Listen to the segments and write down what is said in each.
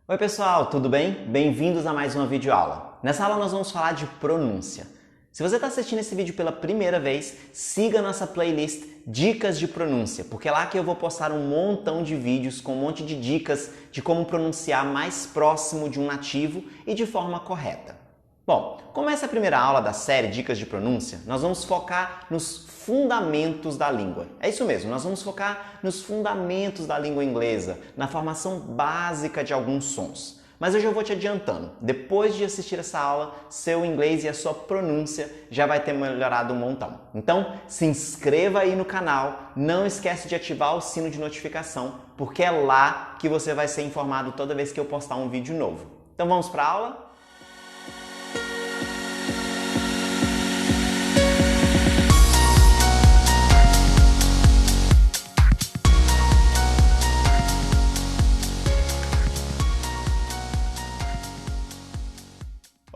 Oi pessoal, tudo bem? Bem-vindos a mais uma videoaula. Nessa aula nós vamos falar de pronúncia. Se você está assistindo esse vídeo pela primeira vez, siga nossa playlist Dicas de Pronúncia, porque é lá que eu vou postar um montão de vídeos com um monte de dicas de como pronunciar mais próximo de um nativo e de forma correta. Bom, como essa é a primeira aula da série Dicas de Pronúncia, nós vamos focar nos fundamentos da língua. É isso mesmo, nós vamos focar nos fundamentos da língua inglesa, na formação básica de alguns sons. Mas eu já vou te adiantando, depois de assistir essa aula, seu inglês e a sua pronúncia já vai ter melhorado um montão. Então, se inscreva aí no canal, não esquece de ativar o sino de notificação, porque é lá que você vai ser informado toda vez que eu postar um vídeo novo. Então vamos para a aula?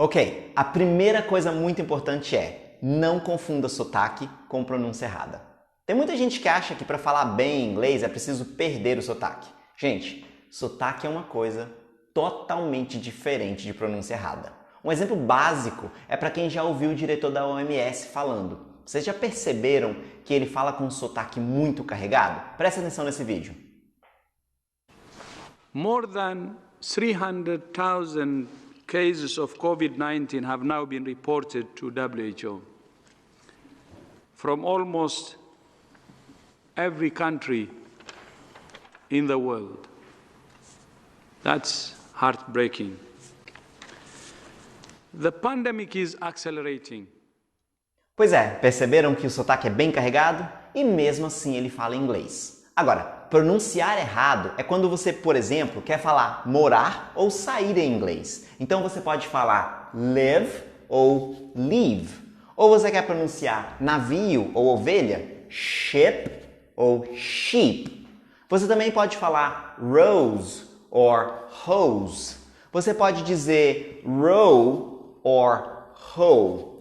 Ok, a primeira coisa muito importante é não confunda sotaque com pronúncia errada. Tem muita gente que acha que para falar bem inglês é preciso perder o sotaque. Gente, sotaque é uma coisa totalmente diferente de pronúncia errada. Um exemplo básico é para quem já ouviu o diretor da OMS falando. Vocês já perceberam que ele fala com um sotaque muito carregado? Presta atenção nesse vídeo. More than 300,000 cases of COVID-19 have now been reported to WHO from almost every country in the world. That's heartbreaking. The pandemic is accelerating. Pois é, perceberam que o sotaque é bem carregado e mesmo assim ele fala inglês. Agora, pronunciar errado é quando você, por exemplo, quer falar morar ou sair em inglês. Então você pode falar live ou leave. Ou você quer pronunciar navio ou ovelha, ship ou sheep. Você também pode falar rose or hose. Você pode dizer row or hoe.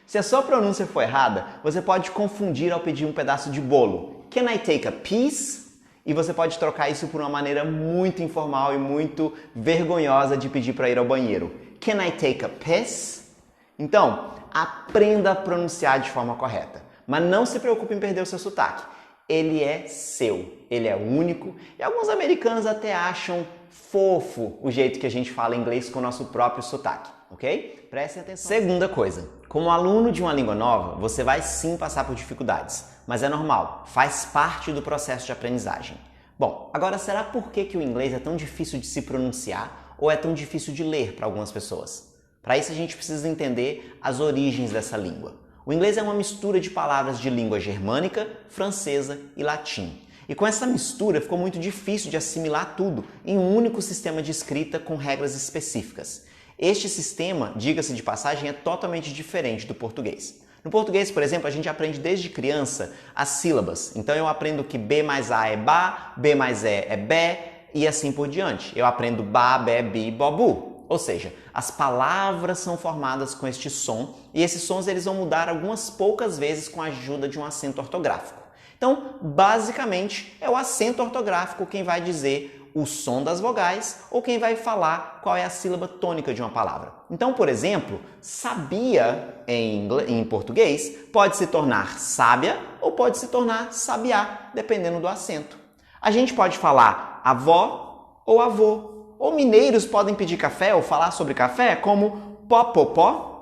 Se a sua pronúncia for errada, você pode confundir ao pedir um pedaço de bolo. Can I take a piece? E você pode trocar isso por uma maneira muito informal e muito vergonhosa de pedir para ir ao banheiro. Can I take a piss? Então, aprenda a pronunciar de forma correta. Mas não se preocupe em perder o seu sotaque. Ele é seu, ele é único e alguns americanos até acham fofo o jeito que a gente fala inglês com o nosso próprio sotaque, ok? Prestem atenção. Segunda coisa, como aluno de uma língua nova, você vai sim passar por dificuldades, mas é normal, faz parte do processo de aprendizagem. Bom, agora será por que o inglês é tão difícil de se pronunciar ou é tão difícil de ler para algumas pessoas? Para isso a gente precisa entender as origens dessa língua. O inglês é uma mistura de palavras de língua germânica, francesa e latim. E com essa mistura ficou muito difícil de assimilar tudo em um único sistema de escrita com regras específicas. Este sistema, diga-se de passagem, é totalmente diferente do português. No português, por exemplo, a gente aprende desde criança as sílabas. Então eu aprendo que B mais A é ba, B mais E é bé e assim por diante. Eu aprendo ba, bé, bi, bobu. Ou seja, as palavras são formadas com este som e esses sons eles vão mudar algumas poucas vezes com a ajuda de um acento ortográfico. Então, basicamente, é o acento ortográfico quem vai dizer o som das vogais ou quem vai falar qual é a sílaba tônica de uma palavra. Então, por exemplo, sabia em português pode se tornar sábia ou pode se tornar sabiá, dependendo do acento. A gente pode falar avó ou avô. Ou mineiros podem pedir café ou falar sobre café como pó.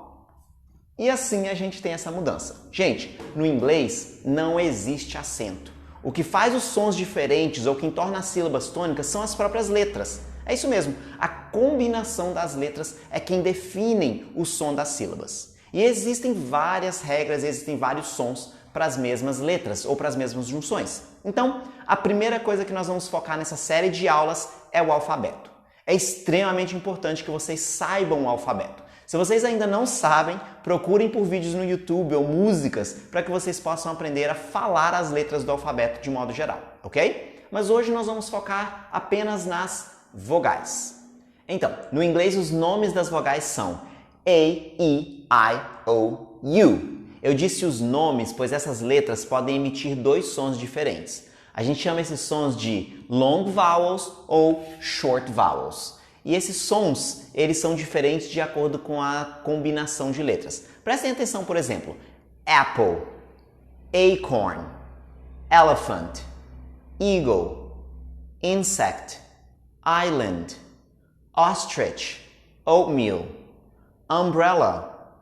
E assim a gente tem essa mudança. Gente, no inglês não existe acento. O que faz os sons diferentes ou quem torna as sílabas tônicas são as próprias letras. É isso mesmo, a combinação das letras é quem definem o som das sílabas. E existem várias regras, existem vários sons para as mesmas letras ou para as mesmas junções. Então, a primeira coisa que nós vamos focar nessa série de aulas é o alfabeto. É extremamente importante que vocês saibam o alfabeto. Se vocês ainda não sabem, procurem por vídeos no YouTube ou músicas para que vocês possam aprender a falar as letras do alfabeto de modo geral, ok? Mas hoje nós vamos focar apenas nas vogais. Então, no inglês os nomes das vogais são A, E, I, O, U. Eu disse os nomes, pois essas letras podem emitir dois sons diferentes. A gente chama esses sons de long vowels ou short vowels. E esses sons, eles são diferentes de acordo com a combinação de letras. Prestem atenção, por exemplo, apple, acorn, elephant, eagle, insect, island, ostrich, oatmeal, umbrella,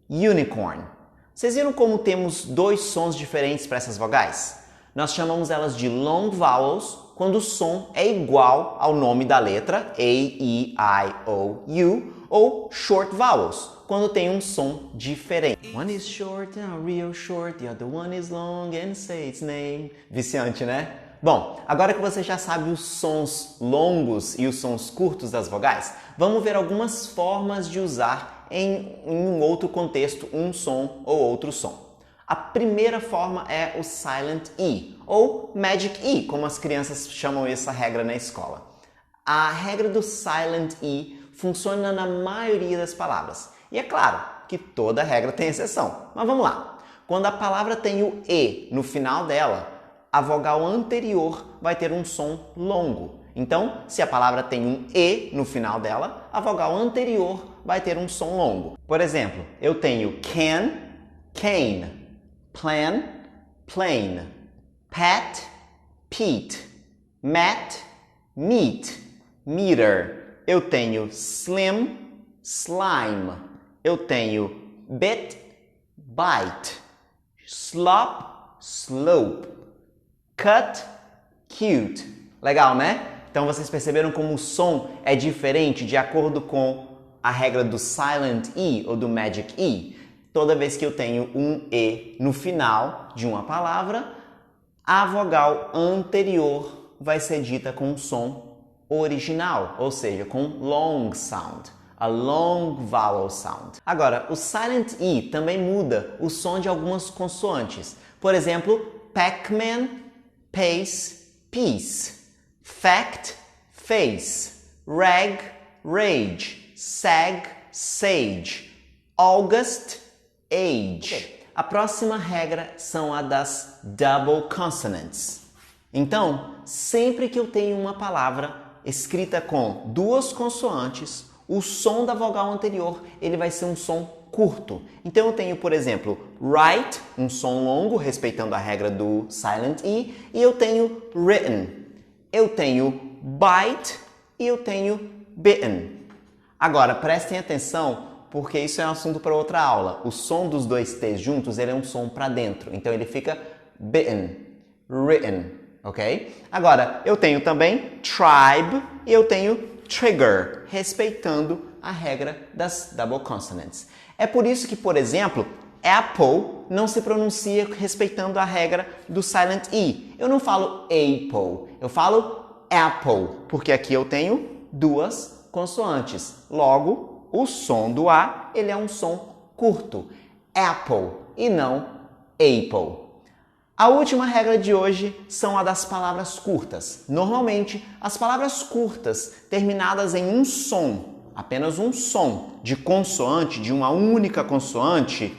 unicorn. Vocês viram como temos dois sons diferentes para essas vogais? Nós chamamos elas de long vowels quando o som é igual ao nome da letra A, E, I, O, U, ou short vowels, quando tem um som diferente. One is short and real short, the other one is long and say its name. Viciante, né? Bom, agora que você já sabe os sons longos e os sons curtos das vogais, vamos ver algumas formas de usar em um outro contexto um som ou outro som. A primeira forma é o Silent E, ou Magic E, como as crianças chamam essa regra na escola. A regra do Silent E funciona na maioria das palavras. E é claro que toda regra tem exceção, mas vamos lá. Quando a palavra tem o E no final dela, a vogal anterior vai ter um som longo. Então, se a palavra tem um E no final dela, a vogal anterior vai ter um som longo. Por exemplo, eu tenho can, cane, plan, plane, pat, pete, mat, meat, meter. Eu tenho slim, slime. Eu tenho bit, bite, slop, slope, cut, cute. Legal, né? Então vocês perceberam como o som é diferente de acordo com a regra do Silent E ou do Magic E? Toda vez que eu tenho um E no final de uma palavra, a vogal anterior vai ser dita com um som original, ou seja, com long sound, a long vowel sound. Agora, o Silent E também muda o som de algumas consoantes. Por exemplo, Pac-Man, pace, peace, fact, face, rag, rage, sag, sage, August, age. A próxima regra são a das double consonants. Então, sempre que eu tenho uma palavra escrita com duas consoantes, o som da vogal anterior ele vai ser um som curto. Então eu tenho, por exemplo, write, um som longo, respeitando a regra do Silent E, e eu tenho written. Eu tenho bite e eu tenho bitten. Agora, prestem atenção, porque isso é um assunto para outra aula. O som dos dois T's juntos, ele é um som para dentro. Então ele fica bitten, written, ok? Agora, eu tenho também tribe e eu tenho trigger, respeitando a regra das double consonants. É por isso que, por exemplo, apple não se pronuncia respeitando a regra do Silent E. Eu não falo apple, eu falo apple, porque aqui eu tenho duas consoantes. Logo, o som do A, ele é um som curto. Apple e não apple. A última regra de hoje são a das palavras curtas. Normalmente, as palavras curtas, terminadas em um som, apenas um som de consoante, de uma única consoante,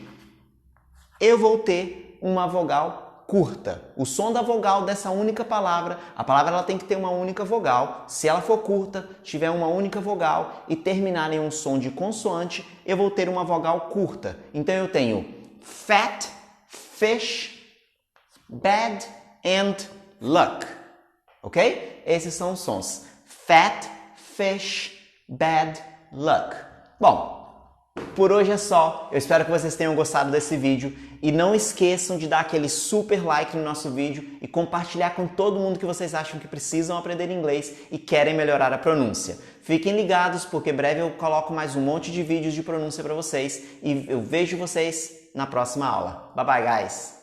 eu vou ter uma vogal curta. O som da vogal dessa única palavra, a palavra ela tem que ter uma única vogal. Se ela for curta, tiver uma única vogal e terminar em um som de consoante, eu vou ter uma vogal curta. Então eu tenho fat, fish, bad and luck. Ok? Esses são os sons. Fat, fish, bad, luck. Bom, por hoje é só. Eu espero que vocês tenham gostado desse vídeo. E não esqueçam de dar aquele super like no nosso vídeo e compartilhar com todo mundo que vocês acham que precisam aprender inglês e querem melhorar a pronúncia. Fiquem ligados porque breve eu coloco mais um monte de vídeos de pronúncia para vocês e eu vejo vocês na próxima aula. Bye bye, guys!